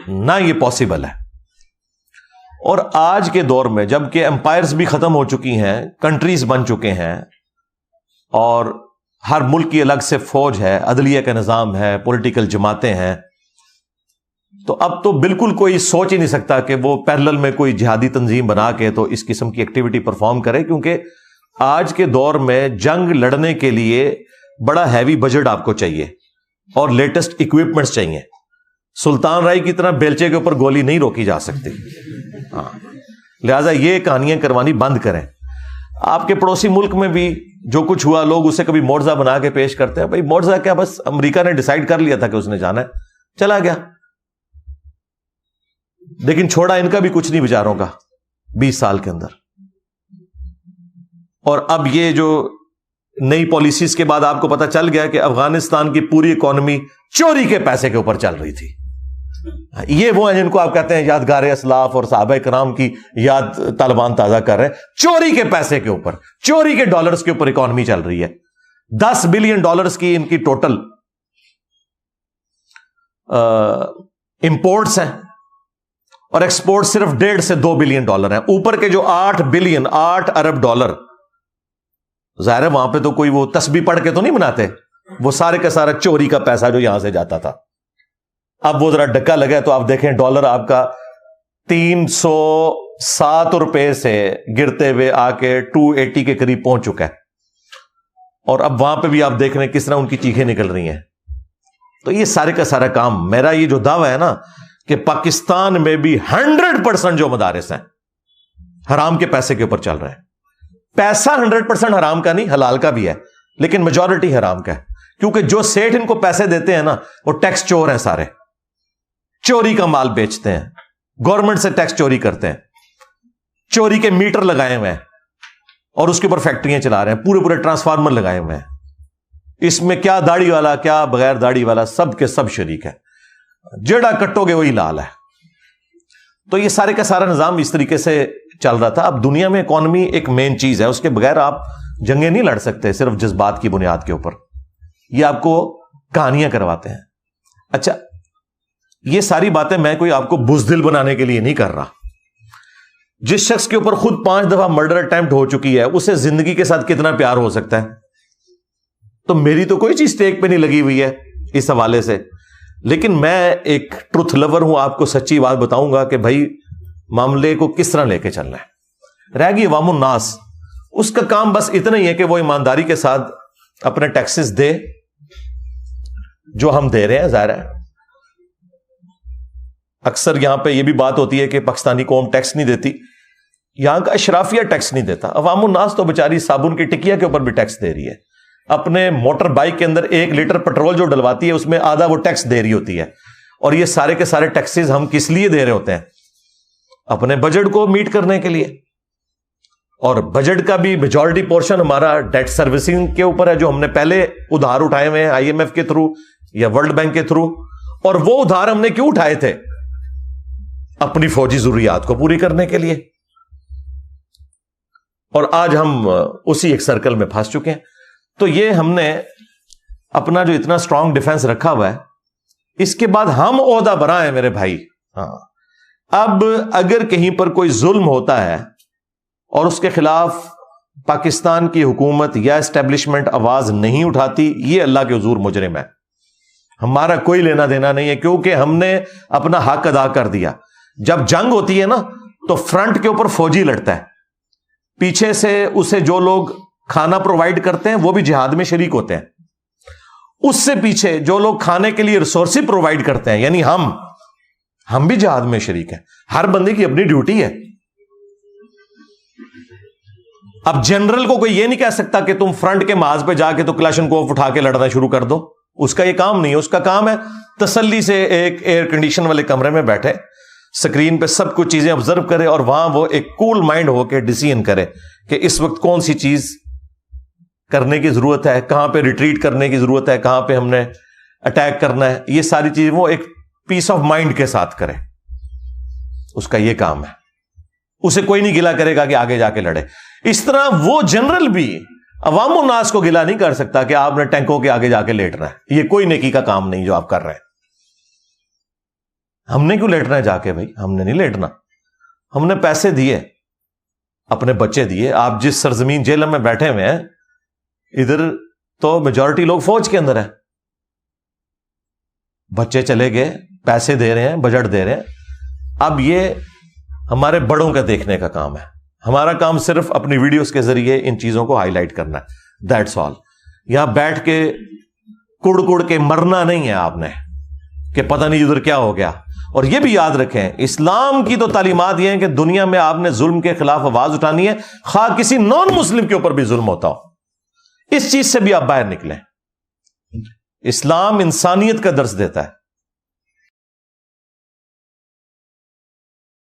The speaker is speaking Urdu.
نہ یہ پاسبل ہے. اور آج کے دور میں جب کہ امپائرز بھی ختم ہو چکی ہیں، کنٹریز بن چکے ہیں، اور ہر ملک کی الگ سے فوج ہے، عدلیہ کا نظام ہے، پولیٹیکل جماعتیں ہیں، تو اب تو بالکل کوئی سوچ ہی نہیں سکتا کہ وہ پیرلل میں کوئی جہادی تنظیم بنا کے تو اس قسم کی ایکٹیویٹی پرفارم کرے، کیونکہ آج کے دور میں جنگ لڑنے کے لیے بڑا ہیوی بجٹ آپ کو چاہیے اور لیٹسٹ اکوپمنٹس چاہیے. سلطان رائی کی طرح بیلچے کے اوپر گولی نہیں روکی جا سکتی. ہاں، لہذا یہ کہانیاں کروانی بند کریں. آپ کے پڑوسی ملک میں بھی جو کچھ ہوا، لوگ اسے کبھی معجزہ بنا کے پیش کرتے ہیں. بھائی معجزہ کیا، بس امریکہ نے ڈیسائیڈ کر لیا تھا کہ اس نے جانا ہے، چلا گیا. لیکن چھوڑا ان کا بھی کچھ نہیں بیچاروں کا 20 سال کے اندر. اور اب یہ جو نئی پالیسیز کے بعد آپ کو پتا چل گیا کہ افغانستان کی پوری اکانومی چوری کے پیسے کے اوپر چل رہی تھی. یہ وہ ہیں جن کو آپ کہتے ہیں یادگار اسلاف اور صحابہ کرام کی یاد طالبان تازہ کر رہے ہیں. چوری کے پیسے کے اوپر، چوری کے ڈالرز کے اوپر اکانومی چل رہی ہے. $10 بلین کی ان کی ٹوٹل امپورٹس ہیں، اور ایکسپورٹ صرف $1.5 سے $2 بلین ہیں. اوپر کے جو $8 ارب ظاہر ہے وہاں پہ تو کوئی وہ تسبیح پڑھ کے تو نہیں بناتے، وہ سارے کا سارا چوری کا پیسہ جو یہاں سے جاتا تھا. اب وہ ذرا ڈکا لگا تو آپ دیکھیں ڈالر آپ کا 307 روپے سے گرتے ہوئے آ کے 280 کے قریب پہنچ چکا ہے. اور اب وہاں پہ بھی آپ دیکھ رہے ہیں کس طرح ان کی چیخیں نکل رہی ہیں. تو یہ سارے کا سارا کام، میرا یہ جو دعویٰ ہے نا کہ پاکستان میں بھی 100% جو مدارس ہیں حرام کے پیسے کے اوپر چل رہے ہیں. پیسہ 100% حرام کا نہیں، حلال کا بھی ہے، لیکن میجورٹی حرام کا ہے. کیونکہ جو سیٹھ ان کو پیسے دیتے ہیں نا وہ ٹیکس چور ہیں، سارے چوری کا مال بیچتے ہیں، گورنمنٹ سے ٹیکس چوری کرتے ہیں، چوری کے میٹر لگائے ہوئے ہیں اور اس کے اوپر فیکٹریاں چلا رہے ہیں، پورے ٹرانسفارمر لگائے ہوئے ہیں. اس میں کیا داڑھی والا کیا بغیر داڑھی والا سب کے سب شریک ہے. جڑا کٹو گے وہی لال ہے. تو یہ سارے کا سارا نظام اس طریقے سے چل رہا تھا. اب دنیا میں اکانومی ایک مین چیز ہے، اس کے بغیر آپ جنگیں نہیں لڑ سکتے صرف جذبات کی بنیاد کے اوپر. یہ آپ کو کہانیاں کرواتے ہیں. اچھا، یہ ساری باتیں میں کوئی آپ کو بزدل بنانے کے لیے نہیں کر رہا. جس شخص کے اوپر خود 5 دفعہ مرڈر اٹیمپٹ ہو چکی ہے، اسے زندگی کے ساتھ کتنا پیار ہو سکتا ہے؟ تو میری تو کوئی چیز ٹیک پہ نہیں لگی ہوئی ہے اس حوالے سے. لیکن میں ایک ٹروتھ لور ہوں، آپ کو سچی بات بتاؤں گا کہ بھائی معاملے کو کس طرح لے کے چلنا ہے. رہ گئی عوام الناس، اس کا کام بس اتنا ہی ہے کہ وہ ایمانداری کے ساتھ اپنے ٹیکسز دے جو ہم دے رہے ہیں. ظاہر ہے اکثر یہاں پہ یہ بھی بات ہوتی ہے کہ پاکستانی قوم ٹیکس نہیں دیتی. یہاں کا اشرافیہ ٹیکس نہیں دیتا. عوام الناس تو بیچاری صابن کی ٹکیا کے اوپر بھی ٹیکس دے رہی ہے. اپنے موٹر بائک کے اندر 1 لیٹر پیٹرول جو ڈلواتی ہے اس میں آدھا وہ ٹیکس دے رہی ہوتی ہے. اور یہ سارے کے سارے ٹیکسز ہم کس لیے دے رہے ہوتے ہیں؟ اپنے بجٹ کو میٹ کرنے کے لیے. اور بجٹ کا بھی میجورٹی پورشن ہمارا ڈیٹ سروسنگ کے اوپر ہے، جو ہم نے پہلے ادھار اٹھائے ہوئے ہیں IMF کے تھرو یا ورلڈ بینک کے تھرو. اور وہ ادھار ہم نے کیوں اٹھائے تھے؟ اپنی فوجی ضروریات کو پوری کرنے کے لیے. اور آج ہم اسی ایک سرکل میں پھنس چکے ہیں. تو یہ ہم نے اپنا جو اتنا اسٹرانگ ڈیفenس رکھا ہوا ہے، اس کے بعد ہم عہدہ برا ہیں میرے بھائی. ہاں، اب اگر کہیں پر کوئی ظلم ہوتا ہے اور اس کے خلاف پاکستان کی حکومت یا اسٹیبلشمنٹ آواز نہیں اٹھاتی، یہ اللہ کے حضور مجرم ہے. ہمارا کوئی لینا دینا نہیں ہے، کیونکہ ہم نے اپنا حق ادا کر دیا. جب جنگ ہوتی ہے نا تو فرنٹ کے اوپر فوجی لڑتا ہے، پیچھے سے اسے جو لوگ کھانا پرووائڈ کرتے ہیں وہ بھی جہاد میں شریک ہوتے ہیں. اس سے پیچھے جو لوگ کھانے کے لیے ریسورس پرووائڈ کرتے ہیں، یعنی ہم بھی جہاد میں شریک ہیں. ہر بندے کی اپنی ڈیوٹی ہے. اب جنرل کو کوئی یہ نہیں کہہ سکتا کہ تم فرنٹ کے محاذ پہ جا کے تو کلاشنکوف اٹھا کے لڑنا شروع کر دو. اس کا یہ کام نہیں ہے. اس کا کام ہے تسلی سے ایک ایئر کنڈیشن والے کمرے میں بیٹھے، سکرین پہ سب کچھ چیزیں آبزرو کرے اور وہاں وہ ایک کول مائنڈ ہو کے ڈیسیژن کرے کہ اس وقت کون سی چیز کرنے کی ضرورت ہے، کہاں پہ ریٹریٹ کرنے کی ضرورت ہے، کہاں پہ ہم نے اٹیک کرنا ہے. یہ ساری چیزیں وہ ایک پیس آف مائنڈ کے ساتھ کرے. اس کا یہ کام ہے. اسے کوئی نہیں گلا کرے گا کہ آگے جا کے لڑے. اس طرح وہ جنرل بھی عوام الناس کو گلا نہیں کر سکتا کہ آپ نے ٹینکوں کے آگے جا کے لیٹ رہا ہے. یہ کوئی نیکی کا کام نہیں جو آپ کر رہے ہیں. ہم نے کیوں لیٹنا ہے جا کے بھائی؟ ہم نے نہیں لیٹنا. ہم نے پیسے دیے, اپنے بچے دیے. آپ جس سرزمین جیل میں بیٹھے ہوئے ہیں, ادھر تو میجورٹی لوگ فوج کے اندر ہیں. بچے چلے گئے, پیسے دے رہے ہیں, بجٹ دے رہے ہیں. اب یہ ہمارے بڑوں کا دیکھنے کا کام ہے. ہمارا کام صرف اپنی ویڈیوز کے ذریعے ان چیزوں کو ہائی لائٹ کرنا ہے. That's all. یہاں بیٹھ کے کڑ کے مرنا نہیں ہے آپ نے کہ پتہ نہیں ادھر کیا ہو گیا. اور یہ بھی یاد رکھیں, اسلام کی تو تعلیمات یہ ہیں کہ دنیا میں آپ نے ظلم کے خلاف آواز اٹھانی ہے, خواہ کسی نان مسلم کے اوپر بھی ظلم ہوتا ہو. اس چیز سے بھی آپ باہر نکلیں. اسلام انسانیت کا درس دیتا ہے.